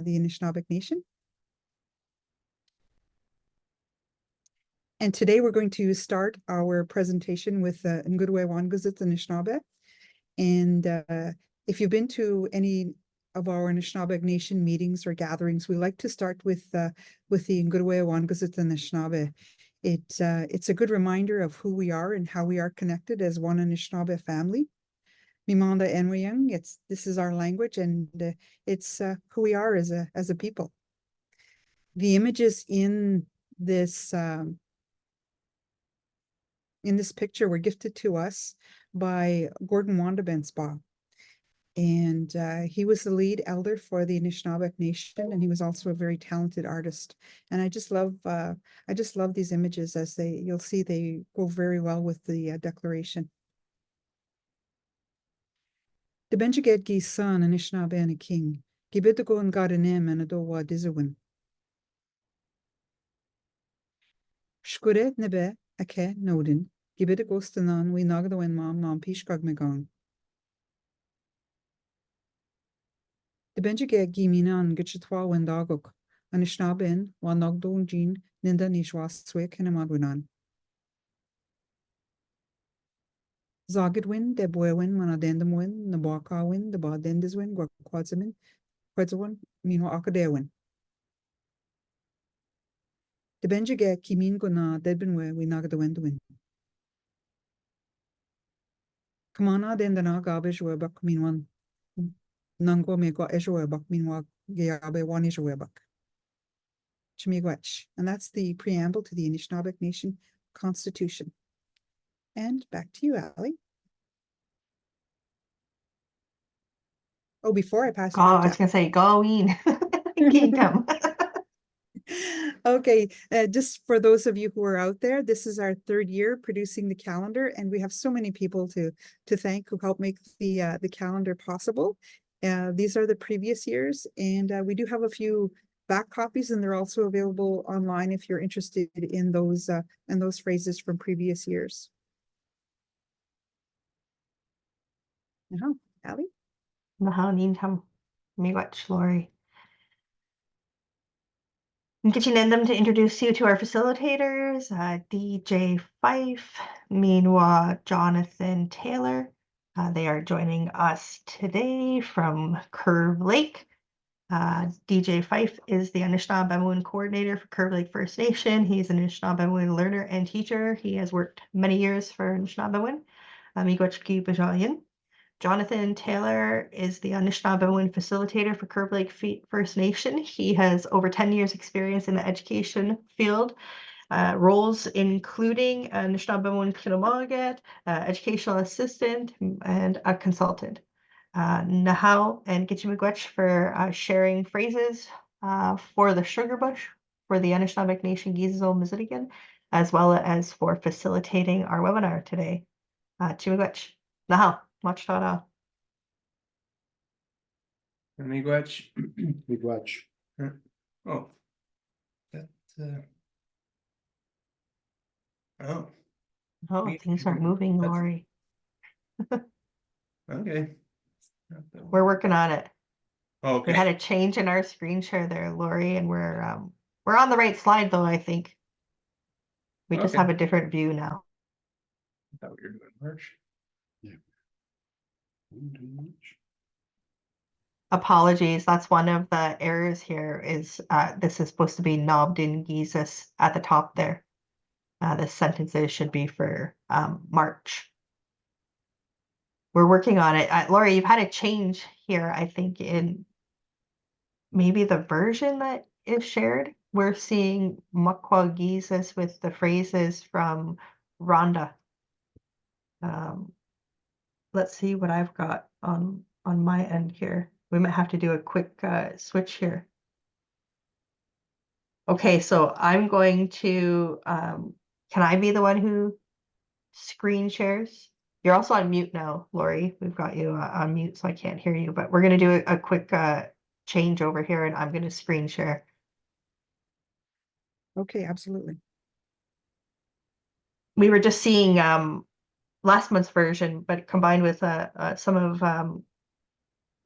the Anishinaabeg Nation. And today we're going to start our presentation with Ngudwe Wanguzit Anishinaabe. And if you've been to any of our Anishinaabeg Nation meetings or gatherings, we like to start with the Ngudwe Wanguzit Anishinaabe. It's a good reminder of who we are and how we are connected as one Anishinaabe family. Mimanda Enweyang, this is our language, and it's who we are as a people. The images in this picture were gifted to us by Gordon Wandabensbaugh. And he was the lead elder for the Anishinaabeg Nation, and he was also a very talented artist. And I just love these images, as you'll see they go very well with the declaration. De Benjiged gi son Anishinaabe and a king, Gibidago and Gadanim and Adowa Dizawin. Shkuret nebe ake nodin, Gibidago stanan we nagadawen mam nam pishkag megong. De Benjiged gi minan gitchitwa wendagok, Anishinaaben wa nagdon jean ninda nishwaswe kenamadwinan. Zagidwin, de Boywin, Manadendamwin, Nabakawin, the Badendiswin, Guaquadzamin, Quetzawin, Minwa Akadewin. De Benjige, Kimin Guna, Debinwe, we Nagadawendwin. Kamana Dendana Gabish Webak Minwan Nangwa Megwa Eshwebak Minwa Gayabe Wanishwebak. Chimigwech. And that's the preamble to the Anishinaabeg Nation Constitution. And back to you, Ali. Oh, before I pass it I was going to say, go in. Kingdom. Okay, just for those of you who are out there, this is our third year producing the calendar, and we have so many people to thank who helped make the calendar possible. These are the previous years, and we do have a few back copies, and they're also available online if you're interested in those phrases from previous years. Ali? Nahal Miigwech, Lori. I'm getting them to introduce you to our facilitators, DJ Fife, Minwa Jonathan Taylor. They are joining us today from Curve Lake. DJ Fife is the Anishinaabe coordinator for Curve Lake First Nation. He's an Anishinaabe learner and teacher. He has worked many years for Anishinaabe. Miigwech Bajayan. Jonathan Taylor is the Anishinaabe facilitator for Curve Lake First Nation. He has over 10 years experience in the education field, roles including Anishinaabe Kinamagat, educational assistant, and a consultant. Nahal and Gitchimigwech for sharing phrases for the Sugar Bush for the Anishinaabe Nation Gizo Mizitigan, as well as for facilitating our webinar today. Chimigwech, Nahal. Much thought Miigwech. Miigwech. Oh. That, Oh, things aren't moving, Lori. Okay. We're working on it. Okay. We had a change in our screen share there, Lori, and we're on the right slide though, I think. We just have a different view now. I thought we were doing merch. Yeah. Apologies, that's one of the errors here is this is supposed to be knobbed in Gizus at the top there. The sentences should be for March. We're working on it. Lori, you've had a change here, I think, in maybe the version that is shared. We're seeing Makwa Gizus with the phrases from Rhonda. Let's see what I've got on my end here. We might have to do a quick switch here. Okay, so I'm going to, can I be the one who screen shares? You're also on mute now, Lori. We've got you on mute, so I can't hear you, but we're going to do a quick change over here, and I'm going to screen share. Okay, absolutely. We were just seeing last month's version, but combined with some of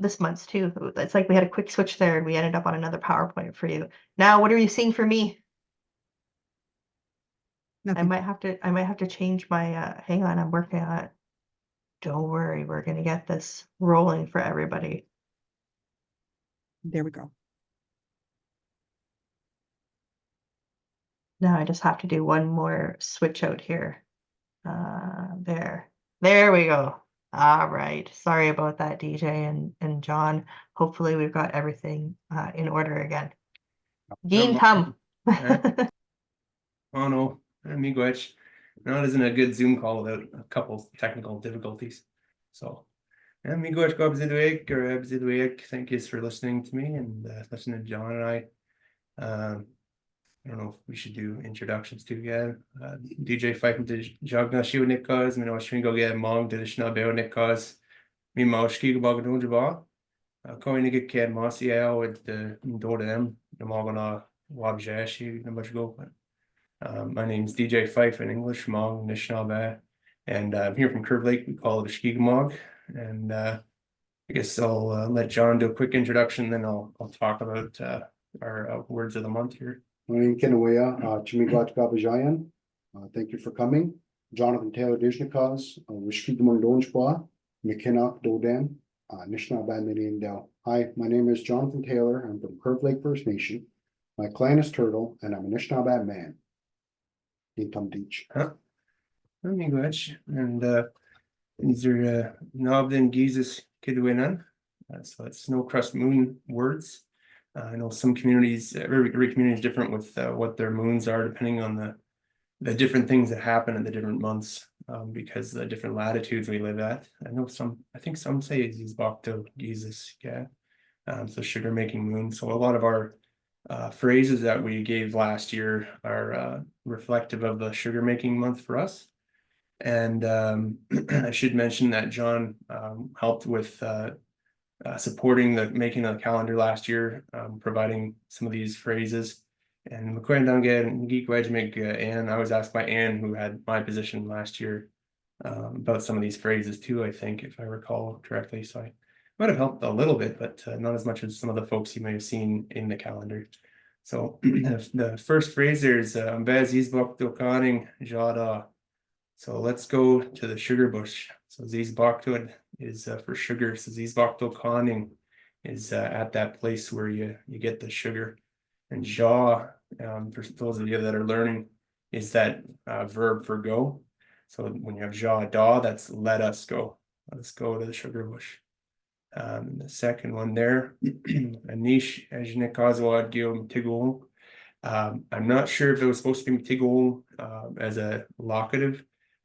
this month's too. It's like we had a quick switch there and we ended up on another PowerPoint for you. Now, what are you seeing for me? I Nothing. might have to change my hang on, I'm working on it. Don't worry, we're gonna get this rolling for everybody. There we go. Now I just have to do one more switch out here. There we go. All right. Sorry about that, DJ and John. Hopefully we've got everything in order again. Geen Tum. Oh no, miigwech. No, it isn't a good Zoom call without a couple technical difficulties. So, miigwech gobzidwek or ebzidwek. Thank you for listening to me and listening to John and I. I don't know if we should do introductions too. Yeah, DJ Fife and Jogna Shiu Nikas, Mino Shringo get Mong to the Schnabel Nikas, me Maushki Bagadunjaba. Going to get Ked Masiel with the Dordem, the Mogana Wabjashi, the much go. My name's DJ Fife in English, Mong Nishnabeh, and I'm here from Curve Lake. We call it a Shkigmog, and I guess I'll let John do a quick introduction, then I'll talk about our words of the month here. Thank you for coming. Jonathan Taylor Dijnikaz, Wishkigmon Donjba, McKinnock Dodem, Nishnabeh Midian Dell. Hi, my name is Jonathan Taylor. I'm from Curve Lake First Nation. My clan is Turtle, and I'm a Nishnabeh man. Dintum Deech. Miigwech, and these are Nobden Jesus Kidwinan. So it's snow crust moon words. I know some communities, every community is different with what their moons are, depending on the different things that happen in the different months, because the different latitudes we live at. I think some say Zizbakto Jesus, yeah. So sugar making moon. So a lot of our phrases that we gave last year are reflective of the sugar making month for us. And I should mention that John helped with supporting the making of the calendar last year, providing some of these phrases. And Anne, I was asked by Anne, who had my position last year, about some of these phrases too, I think, if I recall correctly. So I might have helped a little bit, but not as much as some of the folks you may have seen in the calendar. So the first phrase there is Jada. So let's go to the sugar bush. So Zizbaktud is for sugar. So Zizbaktokaning is at that place where you get the sugar. And Ja, for those of you that are learning, is that verb for go. So when you have Ja Da, that's let us go. Let's go to the sugar bush. The second one there, Anish Ejnikazwad Gil Tigul. I'm not sure if it was supposed to be Tigul as a locative.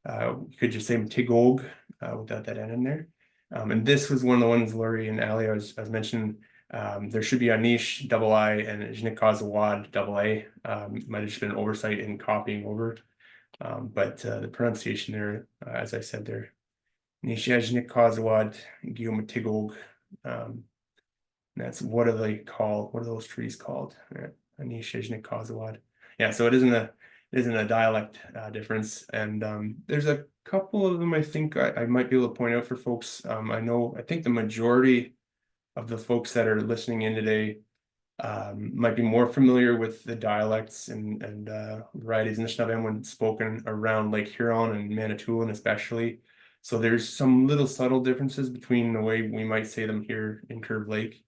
You could just say Tigog without that N in there. And this was one of the ones Laurie and Ali I was mentioning. There should be Anish double I and Ejnikazwad double A. Might have just been an oversight in copying over. But the pronunciation there, as I said there, Nishejnikazwad Guillaume. That's what are they called? What are those trees called? Nishejnikazwad. Yeah, so it isn't a dialect difference, and there's a couple of them I think I might be able to point out for folks. I think the majority of the folks that are listening in today might be more familiar with the dialects and varieties in Anishinaabe when spoken around Lake Huron and Manitoulin especially. So there's some little subtle differences between the way we might say them here in Curve Lake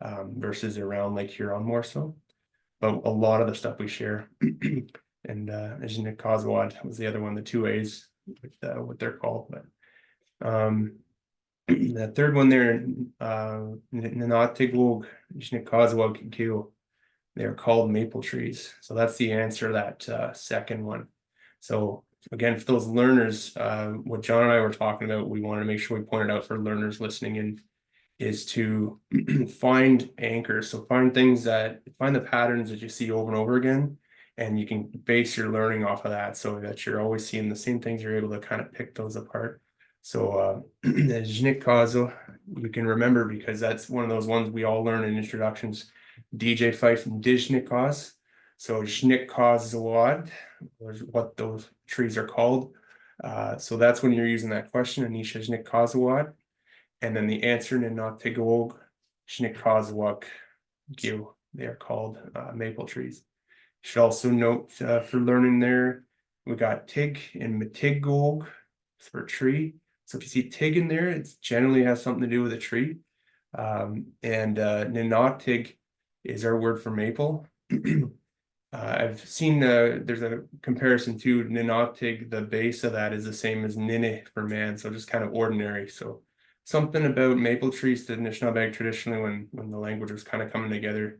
versus around Lake Huron more so. But a lot of the stuff we share. And Ejnikazwad was the other one, the two A's with what they're called. But the third one there, Nanatigwog Ejnikazwag Kill. They're called maple trees. So that's the answer to that second one. So again, for those learners, what John and I were talking about, we wanted to make sure we pointed out for learners listening in, is to find anchors. So find the patterns that you see over and over again, and you can base your learning off of that so that you're always seeing the same things. You're able to kind of pick those apart. So Ejnikazwag, you can remember because that's one of those ones we all learn in introductions. DJ Fife and Dijnikaz. So Ejnikazwad was what those trees are called. So that's when you're using that question, Anish Ejnikazwad. And then the answer Ninatigog, Shnikazwak, Gil, they are called maple trees. Should also note for learning there, we got Tig and Matigog for tree. So if you see Tig in there, it generally has something to do with a tree. And Ninatig is our word for maple. I've seen there's a comparison to Ninatig, the base of that is the same as Nini for man, so just kind of ordinary. So something about maple trees to Anishinaabe traditionally when the language was kind of coming together,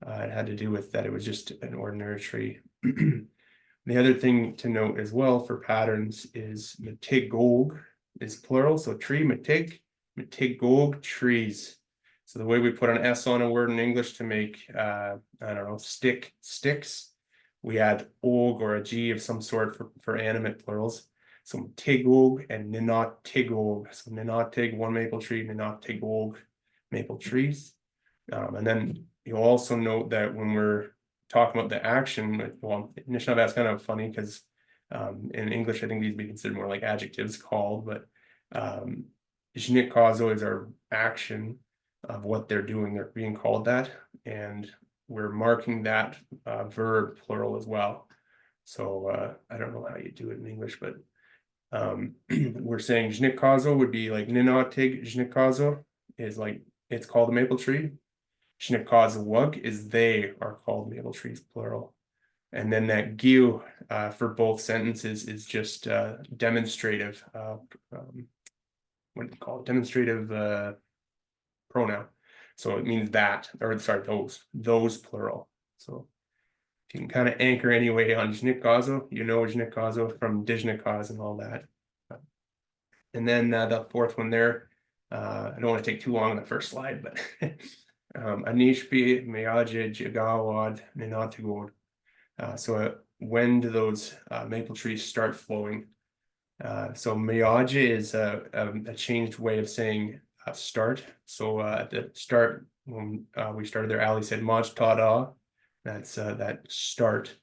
it had to do with that it was just an ordinary tree. The other thing to note as well for patterns is Matigog is plural, so tree, Matigog trees. So the way we put an S on a word in English to make, I don't know, sticks, we add og or a G of some sort for animate plurals. So tigog and ninatigog. So ninatig, one maple tree, ninatigog, maple trees. And then you'll also note that when we're talking about the action, well, Anishinaabe is kind of funny because in English, I think these be considered more like adjectives called, but Ishnikazo is our action of what they're doing. They're being called that, and we're marking that verb plural as well. So I don't know how you do it in English, but we're saying Jnikazo would be like Ninatig Jnikazo is like it's called a maple tree. Jnikazawug is they are called maple trees plural. And then that Gyu for both sentences is just demonstrative. What do you call it? Demonstrative pronoun. So it means that, or sorry, those plural. So if you can kind of anchor anyway on Jnikazo, you know Jnikazo from Dijnikaz and all that. And then the fourth one there, I don't want to take too long on the first slide, but Anishpi, Meaje, Jigawad, Ninatagod. So when do those maple trees start flowing? So Meaje is a changed way of saying start. So at the start, when we started there, Ali said Maj Tada. That's that start.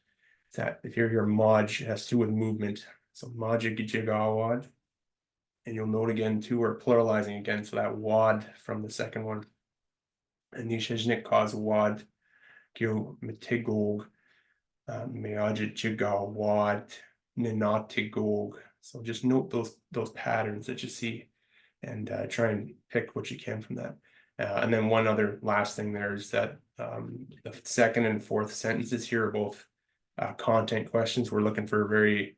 That if you're here, Maj has to do with movement. So Maja Gijigawad. And you'll note again too, we're pluralizing again. So that wad from the second one. Anishajnik cause wad. Gyo Mitigog. Meaja Jigawad. Ninatigog. So just note those patterns that you see and try and pick what you can from that. And then one other last thing there is that the second and fourth sentences here are both content questions. We're looking for very,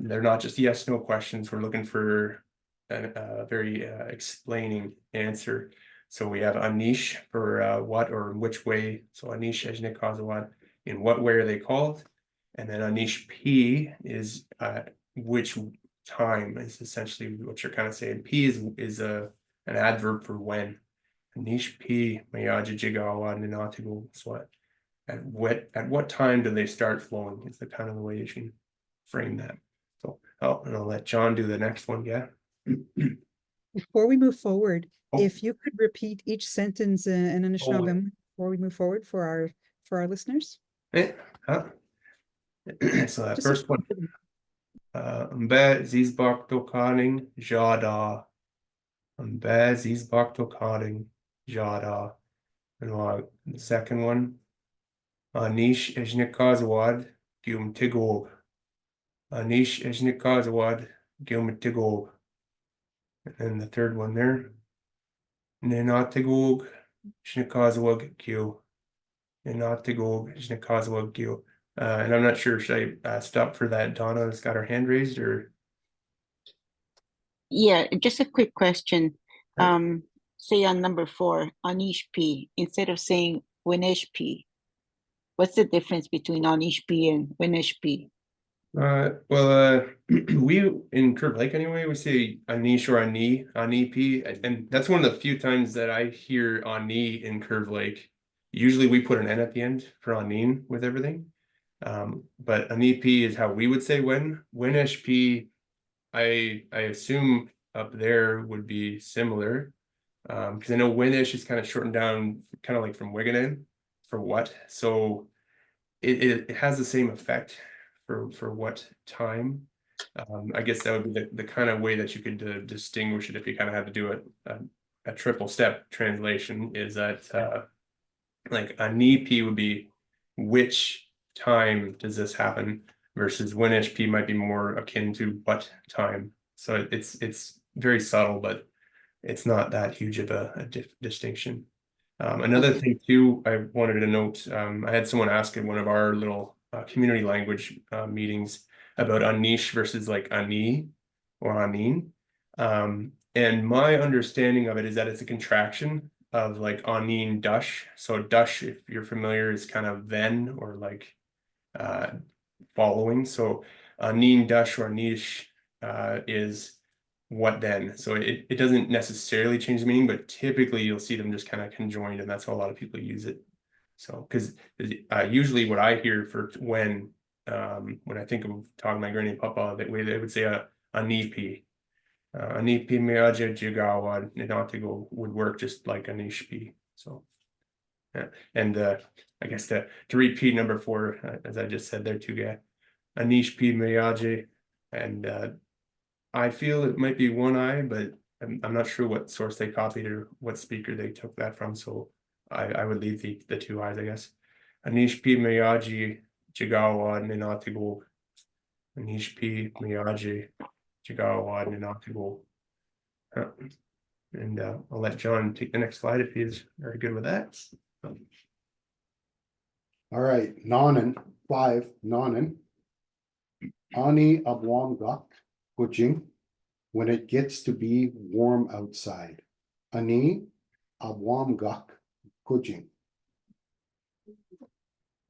they're not just yes, no questions. We're looking for a very explaining answer. So we have Anish for what or which way. So Anish Ejnikazawad, in what way are they called? And then Anish P is which time is essentially what you're kind of saying. P is an adverb for when. Anish P Mayaja Jigawa Ninatigo. So at what time do they start flowing? Is the kind of the way you can frame that. So and I'll let John do the next one. Yeah. Before we move forward, Oh. if you could repeat each sentence in Anishinaabe before we move forward for our listeners. So that Just first one. Mbe zizbak tokaning jada. Mbe zizbak tokaning jada. And the second one. Anish ejnikazwad gyum tigog. Anish ejnikazwad gyum tigog. And the third one there. Ninatigog jnikazwag gyu. Ninatigog jnikazwag gyu. And I'm not sure, should I stop for that? Donna has got her hand raised, or? Yeah, just a quick question. Yeah. Say on number 4, Anish P, instead of saying Winesh P, what's the difference between Anish P and Winesh P? Well, we in Curve Lake anyway, we say Anish or Ani P, and that's one of the few times that I hear Ani in Curve Lake. Usually we put an N at the end for Anin with everything. But Ani P is how we would say Winesh P, I assume up there would be similar. Because I know Winish is kind of shortened down, kind of like from Wiganen for what. So it has the same effect for what time. I guess that would be the kind of way that you could distinguish it if you kind of had to do a triple step translation, is that like anipi would be which time does this happen, versus winishp might be more akin to what time. So it's very subtle, but it's not that huge of a distinction. Another Okay. thing too, I wanted to note, I had someone ask in one of our little community language meetings about anish versus like ani or anin. And my understanding of it is that it's a contraction of like anin dush. So dush, if you're familiar, is kind of then or like following. So anin dush or anish is what then. So it doesn't necessarily change the meaning, but typically you'll see them just kind of conjoined, and that's how a lot of people use it. So because usually what I hear for when I think of talking to my granny and papa, they would say a nipi. A nipi meaja jigawa ninatigo would work just like a nishpi. So yeah. And I guess to repeat number 4, as I just said there too, guy. Anishpi meaje, and I feel it might be one eye, but I'm not sure what source they copied or what speaker they took that from. So I would leave the 2 eyes, I guess. Anishpi Miyaji Jigawa Ninatigo. Anishpi Miyaji Jigawa Ninatigo. And I'll let John take the next slide if he's very good with that. All right, Nonan, 5, Nonan. Ani Abwamgak, Kujing, when it gets to be warm outside. Ani Abwamgak, Kujing.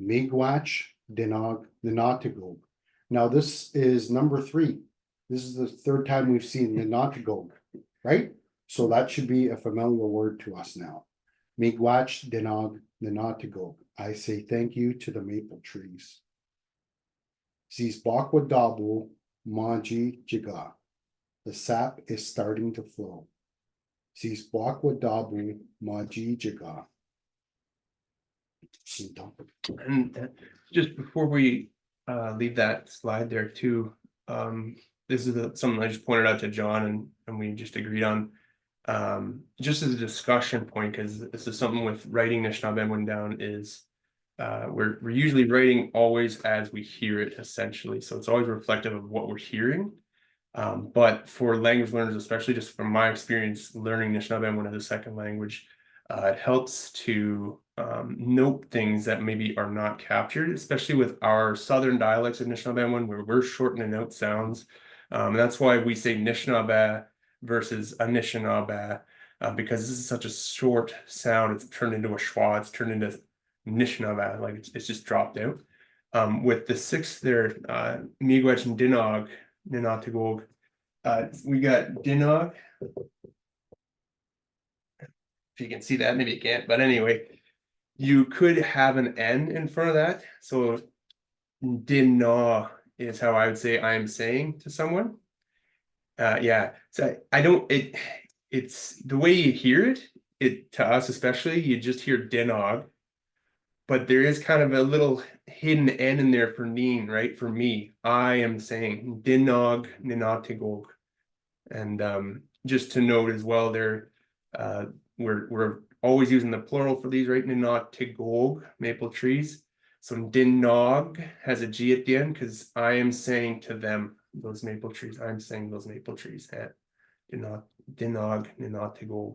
Miigwech Dinag Ninatagog. Now this is number 3. This is the 3rd time we've seen Ninatagog, right? So that should be a familiar word to us now. Miigwech Dinag Ninatagog. I say thank you to the maple trees. Zizbakwa Dabu Maji Jiga. The sap is starting to flow. Zizbakwa Dabu Maji Jiga. And just before we leave that slide there too, this is something I just pointed out to John and we just agreed on, just as a discussion point, because this is something with writing Anishinaabe down is we're usually writing always as we hear it, essentially. So it's always reflective of what we're hearing. But for language learners, especially just from my experience learning Anishinaabe as a second language, it helps to note things that maybe are not captured, especially with our southern dialects of Anishinaabe where we're shortening out sounds. That's why we say Anishinaabe versus Anishinaabe, because this is such a short sound. It's turned into a schwa, it's turned into Anishinaabe, like it's just dropped out. With the 6th there, Miigwech and Dinog, Ninatagog, we got Dinog. If you can see that, maybe you can't, but anyway, you could have an N in front of that. So Dinna is how I would say I'm saying to someone. Yeah, so it's the way you hear it to us, especially, you just hear Dinog, but there is kind of a little hidden N in there for Neen, right? For me, I am saying Dinog Ninatagog. And just to note as well, there we're always using the plural for these, right? Ninatagog, maple trees. So Dinog has a G at the end because I am saying to them, those maple trees. I'm saying those maple trees. Dinog Ninatagog.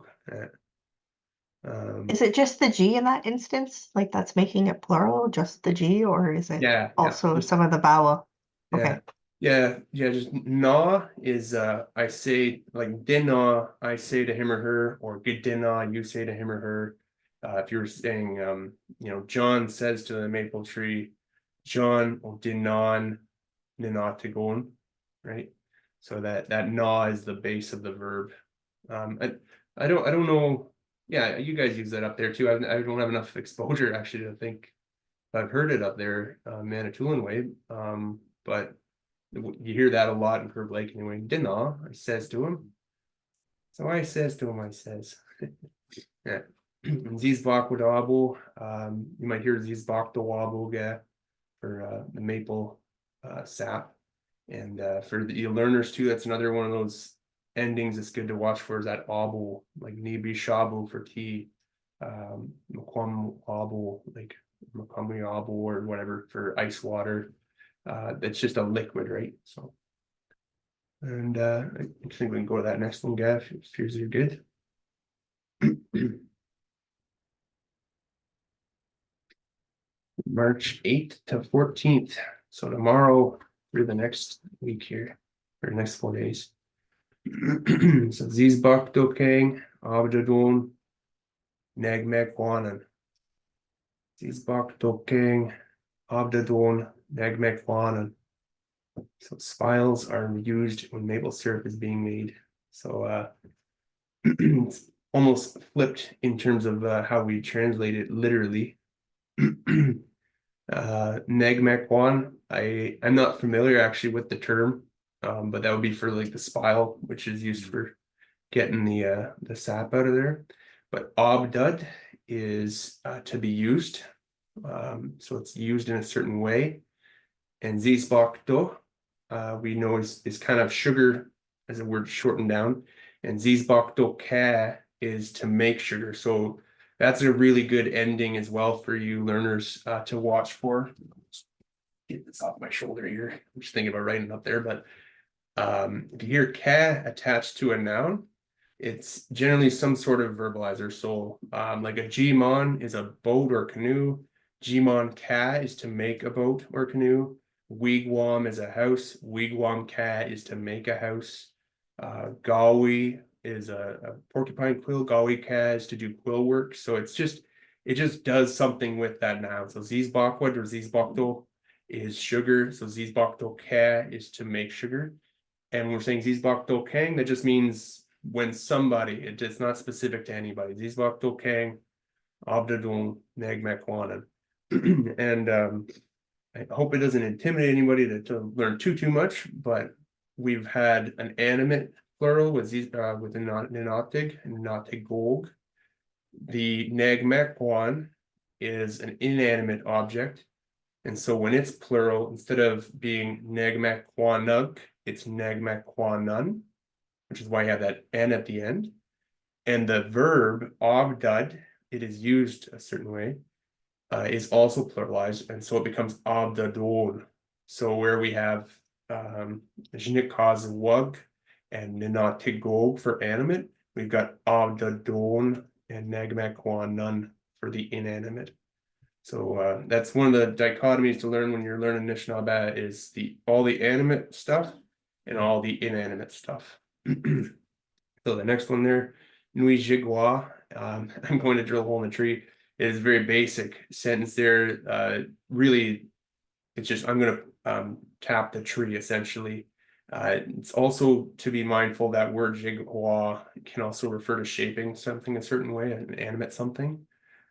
Is it just the G in that instance? Like that's making it plural, just the G, or is it Yeah, also just- some of the vowel? Okay. Yeah, just na is I say like dinna, I say to him or her, or good dinna, you say to him or her. If you're saying John says to the maple tree, John or dinnan ninatagon, right? So that na is the base of the verb. I don't know. Yeah, you guys use that up there too. I don't have enough exposure actually to think I've heard it up there, Manitoulin way. But you hear that a lot in Curve Lake anyway. Dinna, I says to him. So I says to him, I says. Yeah. Zizbak Wadabu. You might hear Zizbak the Wabu for the maple sap. And for the learners too, that's another one of those endings that's good to watch for, is that abo, like nibi shabu for tea, makwam abo, like makwami abo or whatever for ice water. That's just a liquid, right? So, and I think we can go to that next one, Gav, if it appears you're good. March 8th to 14th. So tomorrow through the next week here, or next 4 days. So Zizbak Dokang, Abdadon, Nagmek Wanan. Zizbak Dokang, Abdadon, Nagmek Wanan. So spiles are used when maple syrup is being made. So it's almost flipped in terms of how we translate it literally. Nagmek I'm not familiar actually with the term, but that would be for like the spile, which is used for getting the sap out of there. But obdud is to be used, so it's used in a certain way. And zizbakto we know is kind of sugar as a word shortened down, and zizbakto ka is to make sugar. So that's a really good ending as well for you learners to watch for. Get this off my shoulder here. I'm just thinking about writing it up there, but if you hear ka attached to a noun, it's generally some sort of verbalizer. So like a Gmon is a boat or canoe. Gmon ka is to make a boat or canoe. Wigwam is a house. Wigwam ka is to make a house. Gawi is a porcupine quill. Gawi ka is to do quill work. So it just does something with that noun. So zizbakwad or zizbakto is sugar. So zizbakto ka is to make sugar. And we're saying zizbakto kang, that just means when somebody, it's not specific to anybody. Zizbakto kang, abdadung, nagmekwanan. And I hope it doesn't intimidate anybody to learn too much, but we've had an animate plural with these with the nenotig and notigog. The nagmekwan is an inanimate object, and so when it's plural, instead of being nagmekwanug, it's nagmekwanan, which is why you have that n at the end. And the verb obdud, it is used a certain way, is also pluralized, and so it becomes abdadon. So where we have zhnikazwug and ninatigog for animate, we've got abdadon and nagmekwanan for the inanimate. So that's one of the dichotomies to learn when you're learning Anishinaabe is all the animate stuff and all the inanimate stuff. So the next one there, Nui Jigwa, I'm going to drill a hole in the tree. It is a very basic sentence there. Really, it's just I'm going to tap the tree essentially. It's also to be mindful that word Jigwa can also refer to shaping something a certain way, an animate something.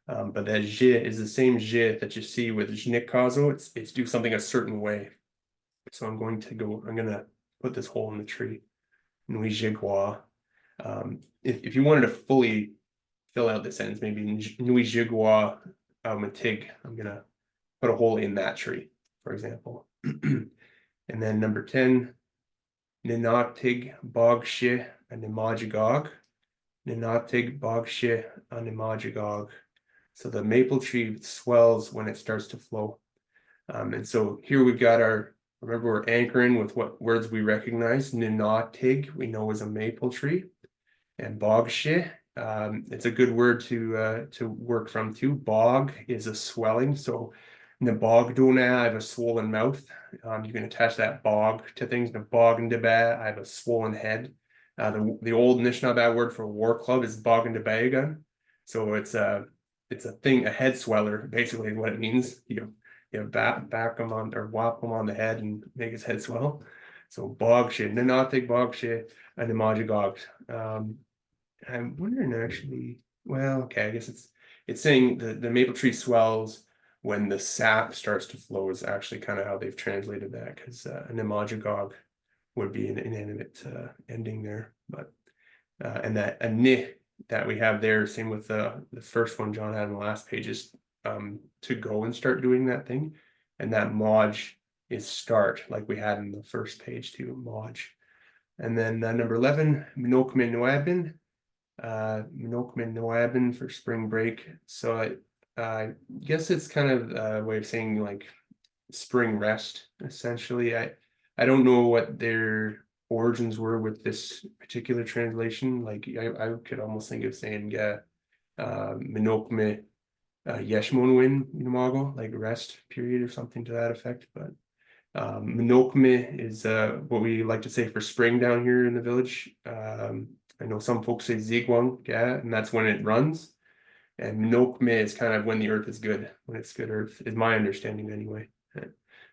But that je is the same je that you see with jnikazo. It's do something a certain way. So I'm going to put this hole in the tree. Nui Jigwa. If you wanted to fully fill out the sentence, maybe Nui Jigwa Matig, I'm gonna put a hole in that tree, for example. And then number 10, Ninatig Bogshe Animajigog. Ninatig Bogshe Animajigog. So the maple tree swells when it starts to flow. And so here we've got remember we're anchoring with what words we recognize. Ninatig, we know is a maple tree. And bogshe, it's a good word to work from too. Bog is a swelling. So in the bogdona, I have a swollen mouth. You can attach that bog to things. The bogndaba, I have a swollen head. The old Anishinaabe word for war club is bogndabaigan. So it's a thing, a head sweller, basically what it means. You back him on or whop him on the head and make his head swell. So bogshe, nanatik bogshe, and imajigog. I'm wondering actually, well, okay, I guess it's saying the maple tree swells when the sap starts to flow is actually kind of how they've translated that, because an imagigog would be an inanimate ending there. But and that a ni that we have there, same with the first one John had in the last page, is to go and start doing that thing. And that maj is start, like we had in the first page too, Modge. And then number 11, Minokmin Noabin for spring break. So I guess it's kind of a way of saying like spring rest, essentially. I don't know what their origins were with this particular translation. Like I could almost think of saying Minokme Yeshmonwin Namago, like rest period or something to that effect. But Minokme is what we like to say for spring down here in the village. I know some folks say Zigwang, yeah, and that's when it runs. And Minokme is kind of when the earth is good, when it's good earth, is my understanding anyway.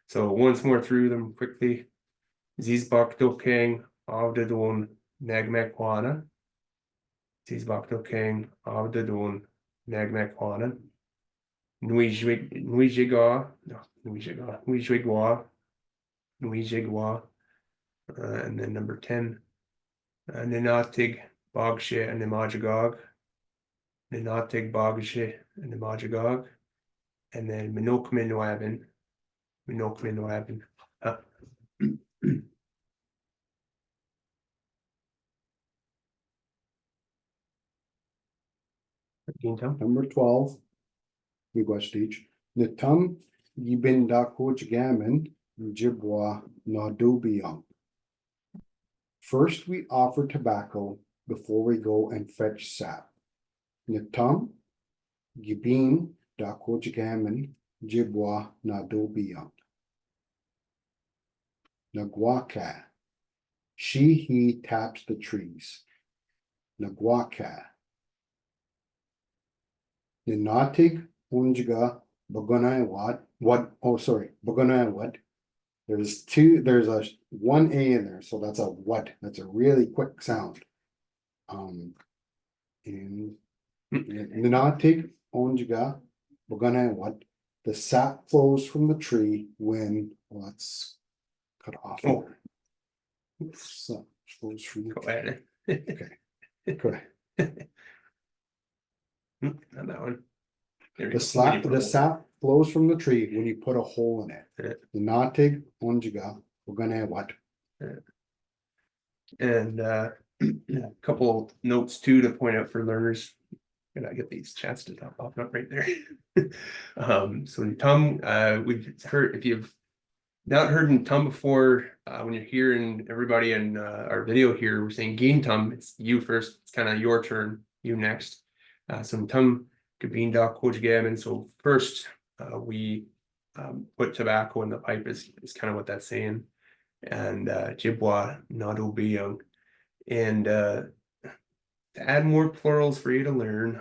So once more through them quickly. Zizbakto King, Avdadon, Nagmekwana. Zizbakto King, Avdadon, Nagmekwana. Nuijigwa, and then number 10, Ninatig, Bogshe, and Nimajagog. Ninatig, Bogshe, and Nimajagog. And then Minokmin Wabin. Number 12. Miigwech. Nitum Yibin Dakoj Gammon Jibwa Nadubiang. First, we offer tobacco before we go and fetch sap. Nitum Yibin Dakoj Gammon Jibwa Nadubiang. Nagwaka. He taps the trees. Nagwaka. Ninatig Unjiga Bagunai Bagunai. There's a one A in there, so that's a what. That's a really quick sound. And Ninatig Unjiga Bagunai. The sap flows from the tree when let's cut off. Oh. Sap flows from the Go tree. ahead. Okay. Correct. Not that one. There we The go. sap flows from the tree when you put a hole in it. Yeah. The natig onjiga, we're gonna what? And a couple notes too to point out for learners. And I get these chats to pop up right there. So Tum, we've heard, if you've not heard in Tum before, when you're hearing everybody in our video here, we're saying Gin Tum, it's you first, it's kind of your turn, you next. So Tum Gabinda Kojgaman. So first we put tobacco in the pipe is kind of what that's saying. And Jibwa Nadobiyang. And to add more plurals for you to learn,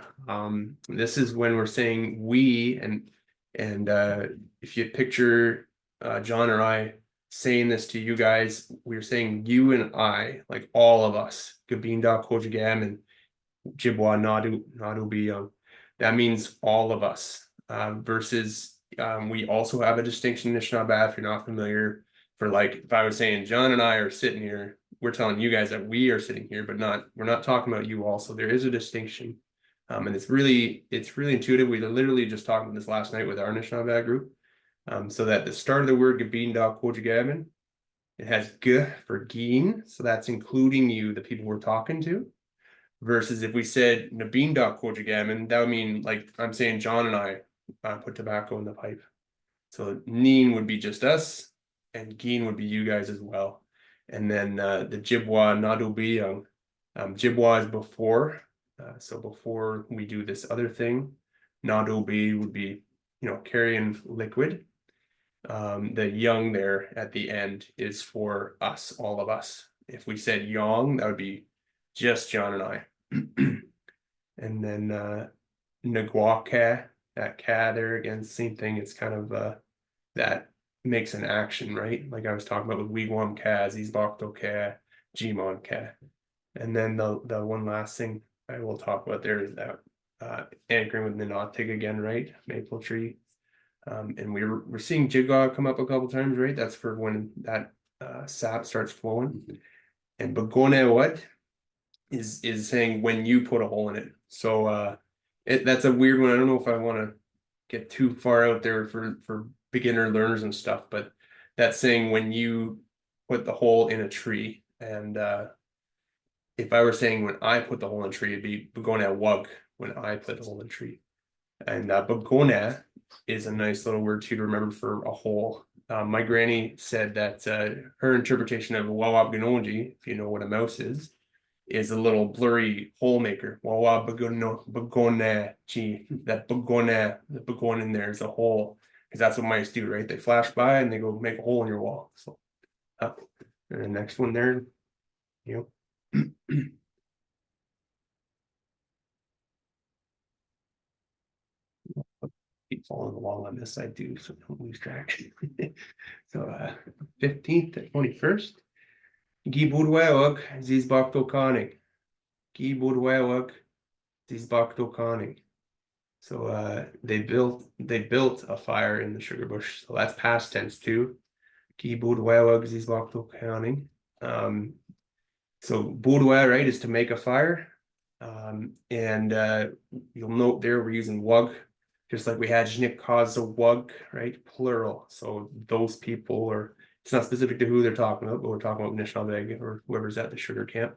this is when we're saying we, and if you picture John or I saying this to you guys, we're saying you and I, like all of us, Gabinda Kojagam and Jibwa Nadu Biyang. That means all of us, versus we also have a distinction in Anishinaabe, if you're not familiar, for like if I was saying John and I are sitting here, we're telling you guys that we are sitting here, but we're not talking about you all. So there is a distinction. And it's really intuitive. We literally just talked about this last night with our Anishinaabe group. So that the start of the word Gabinda Kojagaman, it has G for Geen. So that's including you, the people we're talking to. Versus if we said Nabinda Kojagaman, that would mean like I'm saying John and I put tobacco in the pipe. So Neen would be just us, and Geen would be you guys as well. And then the Jibwa Nadubiyang. Jibwa is before. So before we do this other thing, Nadubi would be, carrying liquid. The young there at the end is for us, all of us. If we said young, that would be just John and I. And then Nagwaka, that ka there again, same thing. It's kind of that makes an action, right? Like I was talking about with Wigwam ka, Zizbakto ka, Jimon ka. And then the one last thing I will talk about there is that anchoring with Ninatig again, right? Maple tree. And we're seeing Jigga come up a couple times, right? That's for when that sap starts flowing. And Bagone what is saying when you put a hole in it. So that's a weird one. I don't know if I want to get too far out there for beginner learners and stuff, but that's saying when you put the hole in a tree. And if I were saying when I put the hole in a tree, it'd be begone wug when I put the hole in a tree. And begone is a nice little word too to remember for a hole. My granny said that her interpretation of wawab ganoji, if you know what a mouse is a little blurry hole maker. Wawab begone chi. That begone in there is a hole. Because that's what mice do, right? They flash by and they go make a hole in your wall. So and the next one there, you know. Keep following along on this side too, so don't lose track. So 15th to 21st. Gi budwewag ziz bakto kanig. Gi budwewag ziz bakto kanig. So they built a fire in the sugar bush. So that's past tense too. Gi budwewag ziz bakto kanig. So budwe, right, is to make a fire. And you'll note there we're using wug. Just like we had wug, right? Plural. So those people, or it's not specific to who they're talking about, but we're talking about Nishnabeg or whoever's at the sugar camp.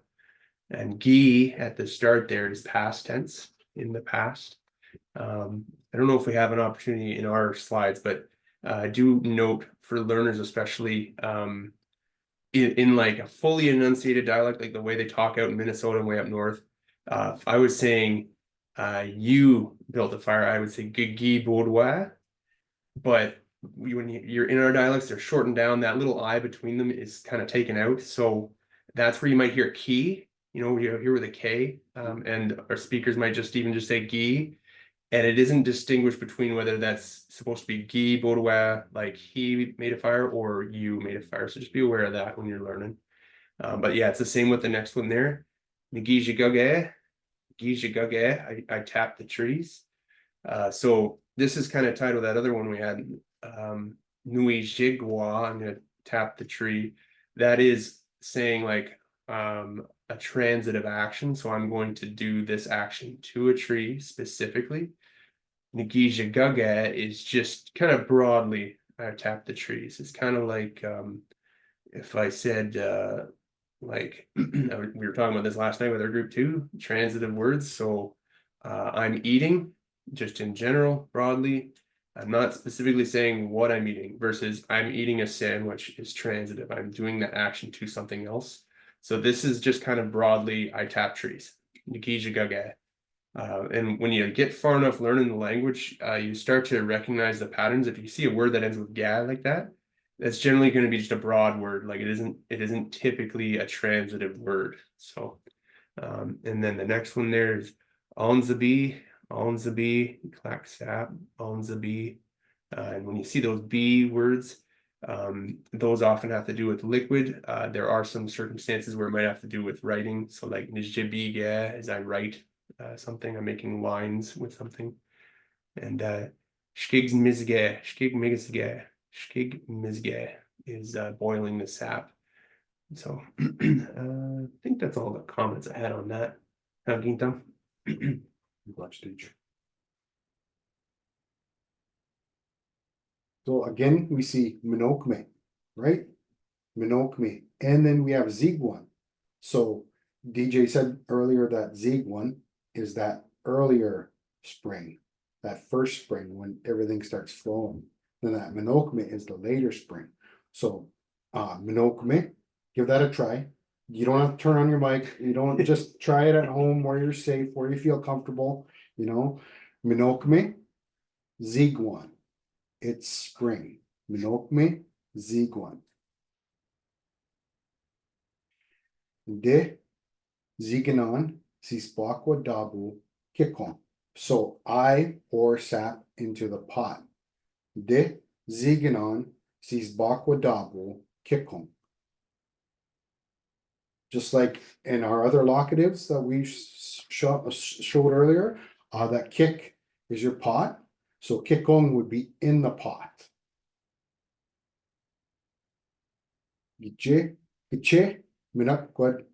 And gi at the start there is past tense, in the past. I don't know if we have an opportunity in our slides, but do note for learners, especially in like a fully enunciated dialect, like the way they talk out in Minnesota and way up north. If I was saying you built a fire, I would say Gigi Baudouin. But when you're in our dialects, they're shortened down. That little I between them is kind of taken out. So that's where you might hear key, you know, you hear with a K, and our speakers might just say Gi. And it isn't distinguished between whether that's supposed to be Guy Baudouin, like he made a fire, or you made a fire. So just be aware of that when you're learning. But yeah, it's the same with the next one there. I tap the trees. So this is kind of tied with that other one we had. Nui Jigwa, I'm gonna tap the tree. That is saying like a transitive action. So I'm going to do this action to a tree specifically. Nagija Gaga is just kind of broadly tap the trees. It's kind of like if I said like we were talking about this last night with our group too, transitive words. So I'm eating just in general, broadly. I'm not specifically saying what I'm eating versus I'm eating a sandwich is transitive. I'm doing that action to something else. So this is just kind of broadly, I tap trees. Nikija Gaga. And when you get far enough learning the language, you start to recognize the patterns. If you see a word that ends with ga like that, that's generally going to be just a broad word. Like it isn't typically a transitive word. So, and then the next one there is onzabi, clacksap, onzabi. And when you see those B words, those often have to do with liquid. There are some circumstances where it might have to do with writing. So like nijjibiga, as I write something, I'm making lines with something. And shkig mizge is boiling the sap. So I think that's all the comments I had on that. Gintam. Stage. So again, we see Minokme, right? Minokme, and then we have Zigwan. So DJ said earlier that Zigwan is that earlier spring, that first spring when everything starts flowing. Then that Minokme is the later spring. So Minokme, give that a try. You don't have to turn on your mic. You don't just try it at home where you're safe, where you feel comfortable, you know. Minokme, Zigwan. It's spring. Minokme, Zigwan. De Ziganon, Sisbakwa Dabu, Kikon. So I pour sap into the pot. De Ziganon, Sisbakwa Dabu, Kikon. Just like in our other locatives that we showed earlier, that kick is your pot. So kikong would be in the pot. Giche, minakwad,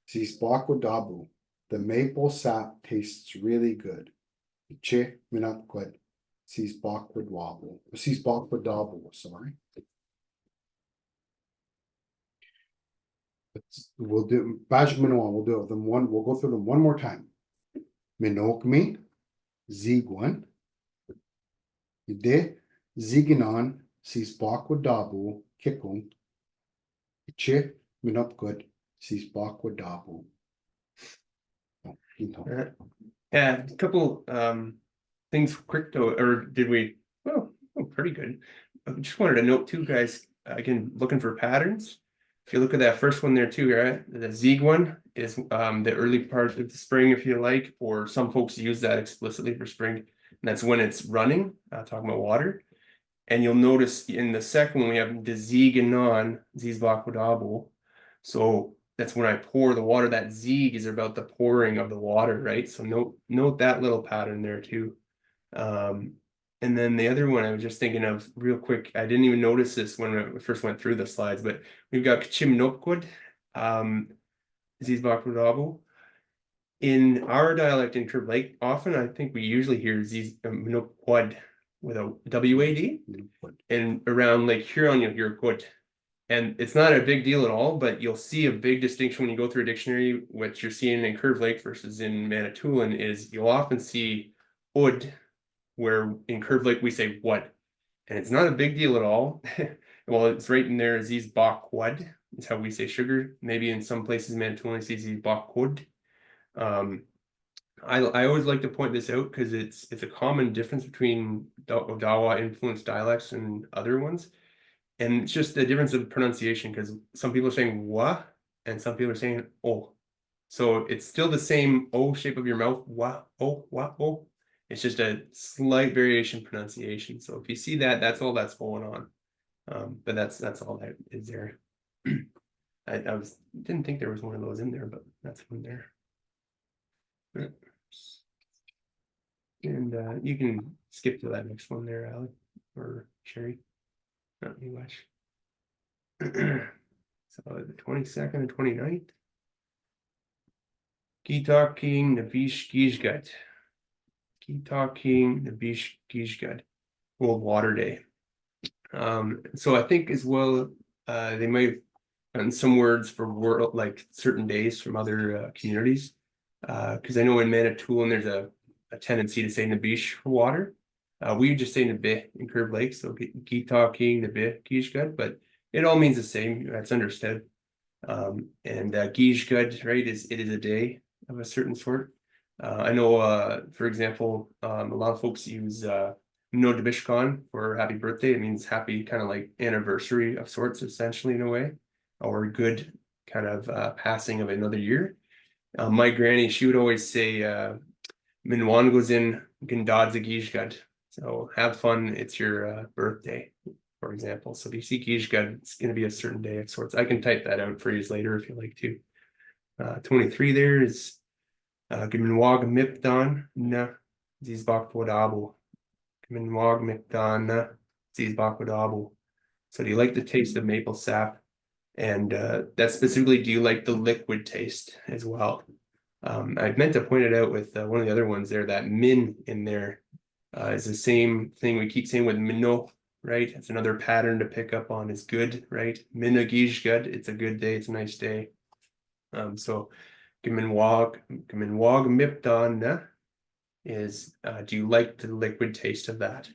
sisbakwa dabu. The maple sap tastes really good. Giche, minakwad, sisbakwa dabu, sorry. We'll do, Bajik Minoan, we'll do them one, we'll go through them one more time. Minokme, Ziguan. Ide, Ziginon, Sisbakwa Dabu, Kikung. Che, Minopkut, Sisbakwa Dabu. Oh, you know. Yeah, a couple things quick though, or did we? Oh, pretty good. I just wanted to note too, guys. Again, looking for patterns. If you look at that first one there too, right? The Zieg one is the early part of the spring, if you like, or some folks use that explicitly for spring. And that's when it's running, talking about water. And you'll notice in the second one, we have the Zieg and non, Zizbakwadabo. So that's when I pour the water. That Zieg is about the pouring of the water, right? So note that little pattern there too. And then the other one I was just thinking of real quick, I didn't even notice this when we first went through the slides, but we've got Kchimnopkud, Zizbakwadabo. In our dialect in Curve Lake, often I think we usually hear Zizbakwadab with a WAD, and around Lake Huron you'll hear Quad. And it's not a big deal at all, but you'll see a big distinction when you go through a dictionary. What you're seeing in Curve Lake versus in Manitoulin is you'll often see Ud, where in Curve Lake we say what, and it's not a big deal at all. Well, it's right in there. Aziz Bakwad is how we say sugar. Maybe in some places Manitoulin says Aziz Bakwad. I always like to point this out because it's a common difference between Odawa influenced dialects and other ones. And it's just the difference of pronunciation, because some people are saying wa and some people are saying oh. So it's still the same O shape of your mouth, wa, oh. It's just a slight variation in pronunciation. So if you see that, that's all that's going on. But that's all that is there. I didn't think there was one of those in there, but that's one there. And you can skip to that next one there, Alec or Sherry. Not me much. So the 22nd and 29th. Gitaking Navish Gijgat. Gitaking Navish Gijgat. World Water Day. So I think as well, they might have gotten some words for world, like certain days from other communities. Because I know in Manitoulin there's a tendency to say Nabish for water. We just say Nabih in Curve Lake, so Gitaking Nabih Gijgud, but it all means the same. That's understood. And Gijgud, right, it is a day of a certain sort. I know, for example, a lot of folks use No Debishkan for happy birthday. It means happy, kind of like anniversary of sorts, essentially, in a way, or good kind of passing of another year. My granny, she would always say, Minwan goes in Gandadza Gijgud. So have fun, it's your birthday, for example. So if you see Gijgud, it's going to be a certain day of sorts. I can type that out for you later if you like to. 23 there is Gminwag Mipdan na Zizbakwadabo. Gminwag Mipdan na Zizbakwadabo. So do you like the taste of maple sap? And that specifically, do you like the liquid taste as well? I meant to point it out with one of the other ones there, that min in there is the same thing we keep saying with minno, right? It's another pattern to pick up on, is good, right? Minagij good, it's a good day, it's a nice day. So Gminwag Mipdan is do you like the liquid taste of that?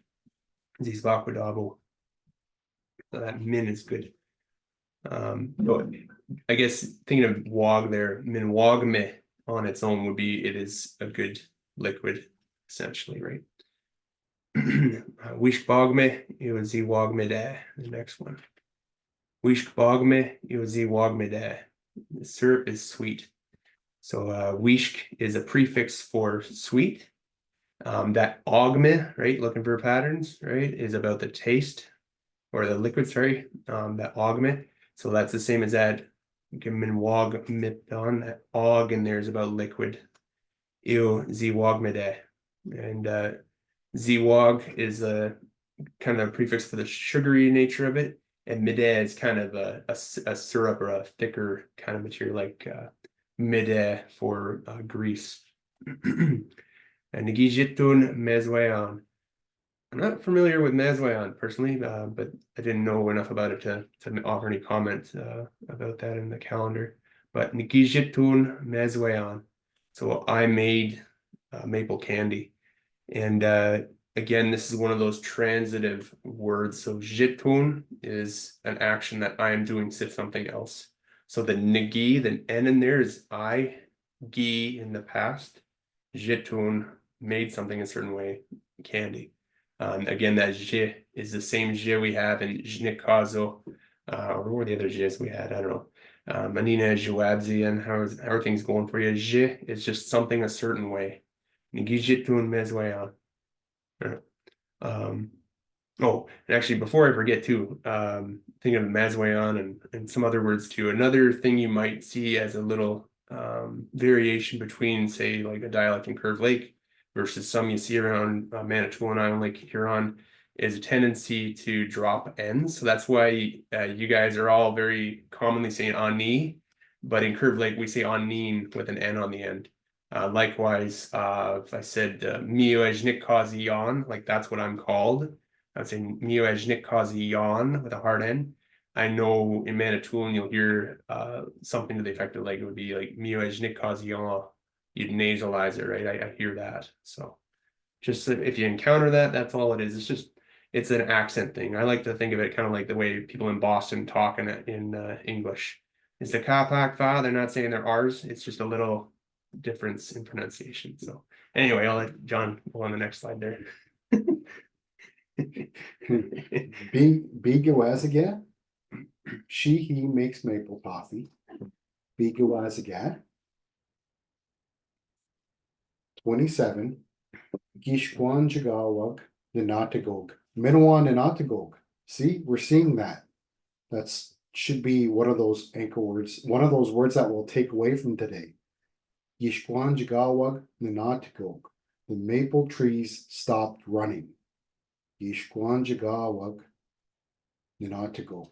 Zizbakwadabo. So that min is good. But I guess thinking of wog there, minwagme on its own would be, it is a good liquid, essentially, right? Wishbogme, Yozi wagmede, the next one. Wishbogme, Yozi wagmede. The syrup is sweet. So wishk is a prefix for sweet. That ogme, right? Looking for patterns, right? Is about the taste or the liquid, sorry. That ogme. So that's the same as that. Minwag mipdon, that og in there is about liquid. Ew, zwagmede. And zwag is a kind of a prefix for the sugary nature of it. And mideh is kind of a syrup or a thicker kind of material, like mideh for grease. And Nigijitun mezwayan. I'm not familiar with Mazwayan personally, but I didn't know enough about it to offer any comment about that in the calendar. But Nikijitun Mazwayan. So I made maple candy. And again, this is one of those transitive words. So jitun is an action that I am doing something else. So the nigi, the N in there is I, gi in the past. Jitun made something a certain way, candy. Again, that je is the same je we have in jnikazo, or what were the other jes we had? I don't know. Manina, Joabzian, how are things going for you? Je is just something a certain way. Nigijitun mezwayan. Oh, and actually, before I forget too, thinking of Mazwayan and some other words too. Another thing you might see as a little variation between, say, like a dialect in Curve Lake versus some you see around Manitoulin Island, Lake Huron, is a tendency to drop N's. So that's why you guys are all very commonly saying ani, but in Curve Lake we say anin with an N on the end. Likewise, if I said Miojnikkaziyan, like that's what I'm called, I'd say Miojnikkaziyan with a hard N. I know in Manitoulin you'll hear something to the effect of like it would be like Miojnikkaziyan. You'd nasalize it, right? I hear that. So just if you encounter that, that's all it is. It's an accent thing. I like to think of it kind of like the way people in Boston talk in English. It's the kapak va, they're not saying they're R's. It's just a little difference in pronunciation. So anyway, I'll let John go on the next slide there. Bigawaziga. He makes maple coffee. Bigawaziga. 27. Gishkwan Jagawag Ninatagog. Minoan Ninatagog. See, we're seeing that. That's should be one of those anchor words, one of those words that we'll take away from today. Gishkwan Jagawag Ninatagog. The maple trees stopped running. Gishkwan Jagawag Ninatagog.